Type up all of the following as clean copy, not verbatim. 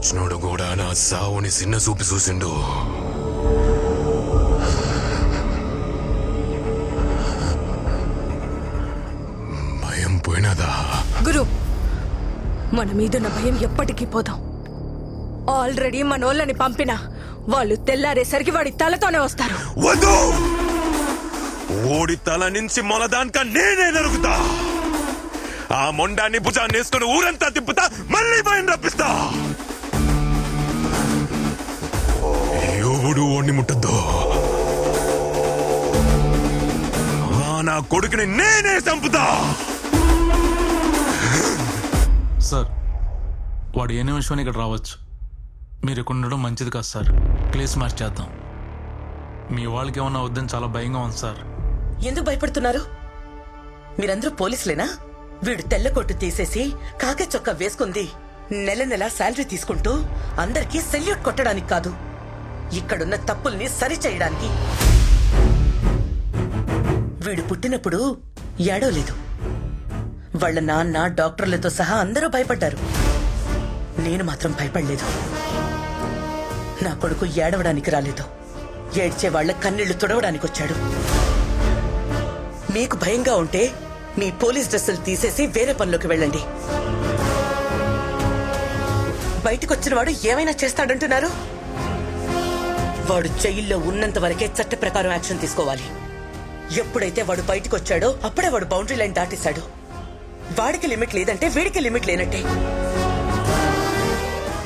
వచ్చినోడు కూడా నా సావుని చిన్న చూపి చూసిండు. భయం పోయినదా? గురు, మన మీదున్న భయం ఎప్పటికీ పోదాం. ఆల్రెడీ మనోళ్ళని పంపినా వాళ్ళు తెల్లారేసరికి వాడి తలతోనే వస్తారు. వద్దు, ఓడి తల నుంచి మొలదానిక నేనే నరుకుతా. ఆ మొండాన్ని భుజాన్ని వేసుకుని ఊరంతా తిప్పుతా, మళ్ళీ భయం రప్పిస్తా. ఎవడు ఓడిని ముట్టద్దు. నా కొడుకుని నేనే చంపుతా. సార్, వాడు ఏ నిమిషం ఇక్కడ రావచ్చు. మీరు ఇక్కడ ఉండడం మంచిది కాదు సార్. ప్లేస్ మార్చేద్దాం. మీ వాళ్ళకి ఏమన్నా వద్దని చాలా భయంగా ఉంది సార్. ఎందుకు భయపడుతున్నారు? మీరందరూ పోలీసులేనా? వీడు తెల్ల కొట్టు తీసేసి కాకి చొక్కా వేసుకుంది నెల నెల శాలరీ తీసుకుంటూ అందరికీ సెల్యూట్ కొట్టడానికి కాదు, ఇక్కడున్న తప్పుల్ని సరిచేయడానికి. వీడు పుట్టినప్పుడు ఏడవలేదు. వాళ్ళ నాన్న, డాక్టర్లతో సహా అందరూ భయపడ్డారు. నేను మాత్రం భయపడలేదు. నా కొడుకు ఏడవడానికి రాలేదు, ఏడ్చే వాళ్ళ కన్నీళ్లు తుడవడానికి వచ్చాడు. మీకు భయంగా ఉంటే మీ పోలీస్ డ్రెస్సులు తీసేసి వేరే పనిలోకి వెళ్ళండి. బయటకొచ్చిన వాడు ఏమైనా చేస్తాడంటున్నారు? వాడు జైల్లో ఉన్నంత వరకే చట్ట ప్రకారం యాక్షన్ తీసుకోవాలి. ఎప్పుడైతే వాడు బయటకు వచ్చాడో అప్పుడే వాడు బౌండరీ లైన్ దాటేశాడు. వాడికి లిమిట్ లేదంటే వీడికి లిమిట్ లేనట్టే.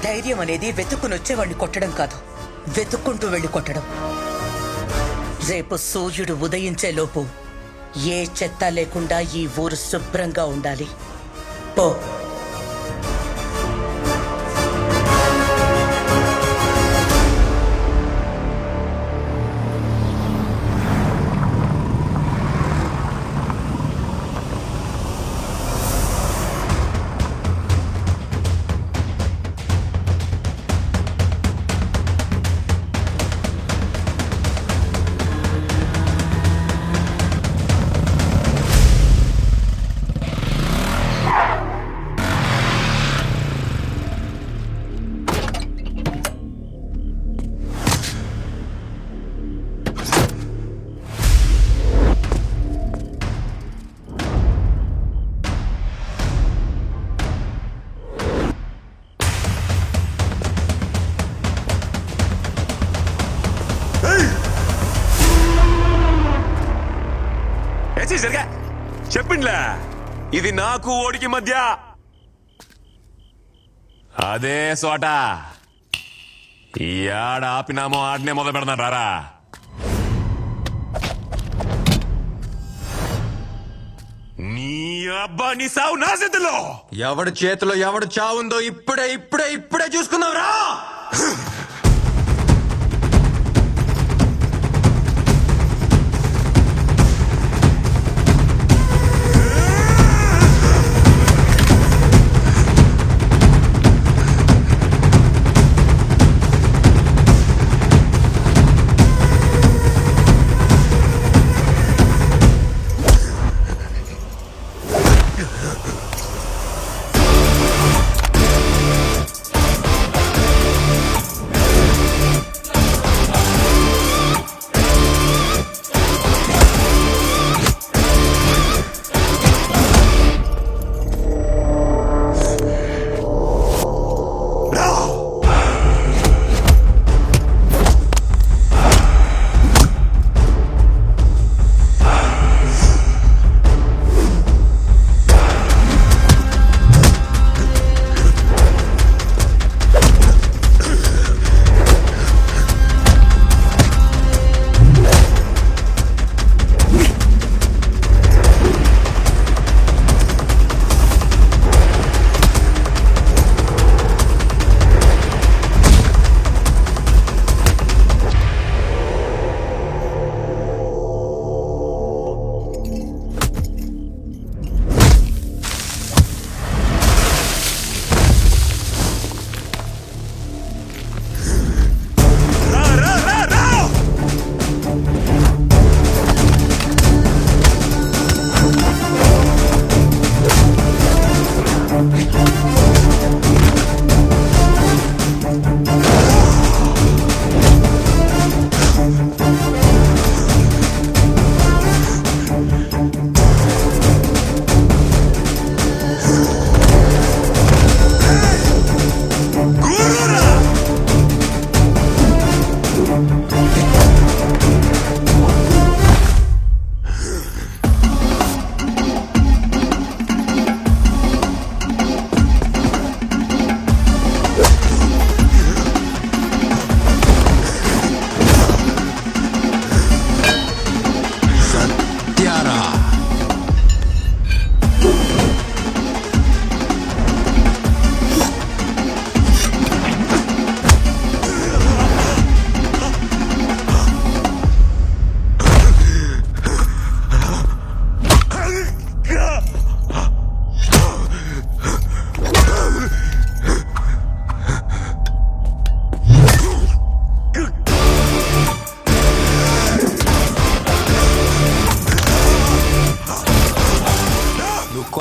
ధైర్యం అనేది వెతుక్కుని వచ్చేవాడిని కొట్టడం కాదు, వెతుక్కుంటూ వెళ్లి కొట్టడం. రేపు సూర్యుడు ఉదయించే లోపు ఏ చెత్త లేకుండా ఈ ఊరు శుభ్రంగా ఉండాలి. పో. చెప్పిండ్లే, ఇది నాకు ఓడికి మధ్య అదే సోట. ఈ ఆడ ఆపినామో ఆడనే మొదలు పెడతాను. రారా, నీ అబ్బా నీ సావు నా చేతిలో. ఎవడి చేతిలో ఎవడు చావుందో ఇప్పుడే ఇప్పుడే ఇప్పుడే చూసుకుందాం రా.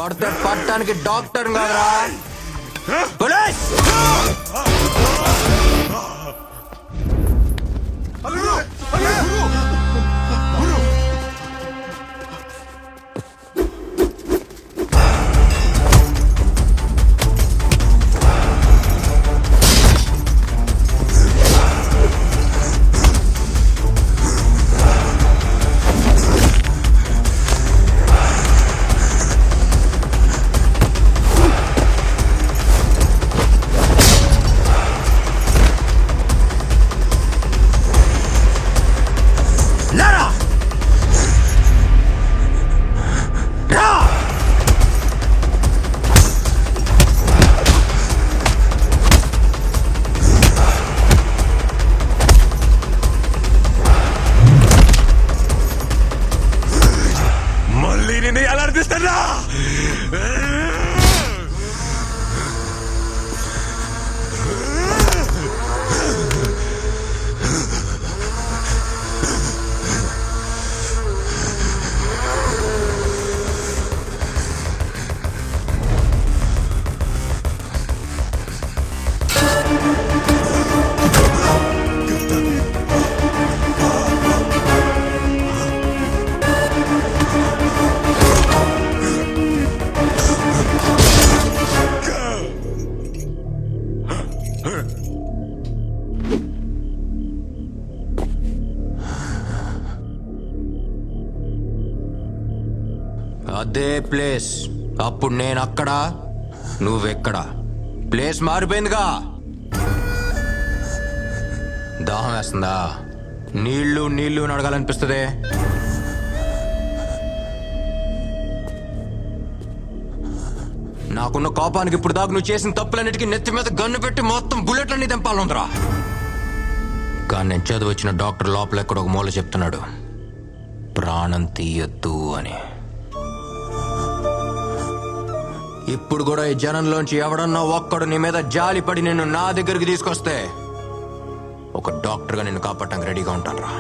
కొడితే పట్టడానికి డాక్టర్ కాదురా పోలీస్. మళ్ళీ నేను ఎలా అర్థిస్తారా? అదే ప్లేస్. అప్పుడు నేను అక్కడ, నువ్వెక్కడ. ప్లేస్ మారిపోయిందిగా. దాహం వేస్తుందా? నీళ్లు నీళ్లు అని అడగాలనిపిస్తుంది. నాకున్న కోపానికి ఇప్పుడు దాకా నువ్వు చేసిన తప్పులన్నిటికీ నెత్తి మీద గన్ను పెట్టి మొత్తం బుల్లెట్లన్నీ తెంపాలందరా. కానీ నేను చదివచ్చిన డాక్టర్ లోపల ఎక్కడ ఒక మూల చెప్తున్నాడు, ప్రాణం తీయొద్దు అని. ఇప్పుడు కూడా ఈ జనంలోంచి ఎవడన్నా ఒక్కడు నీ మీద జాలిపడి నిన్ను నా దగ్గరికి తీసుకొస్తే ఒక డాక్టర్గా నిన్ను కాపాడటానికి రెడీగా ఉంటాను రా.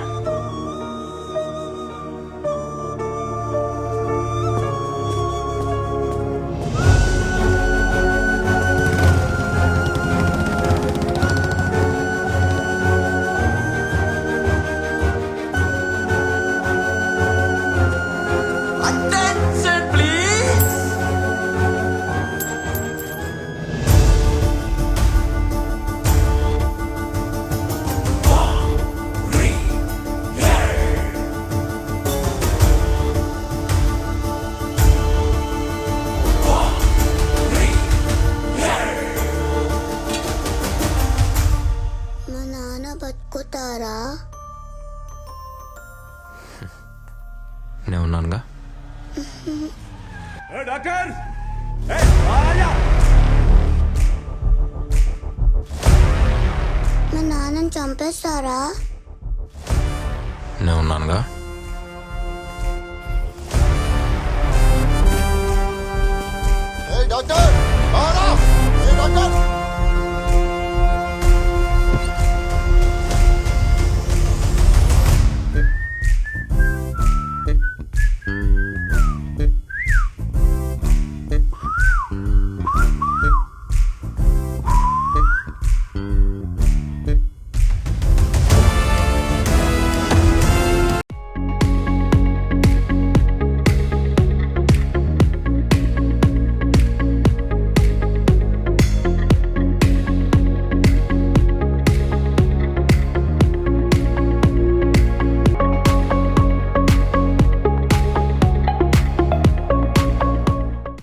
మా నాన్న బతుకుతారా? నేను ఉన్నానుగా. డాక్టర్ మా నాన్నని చంపేస్తారా? నేను ఉన్నానుగా.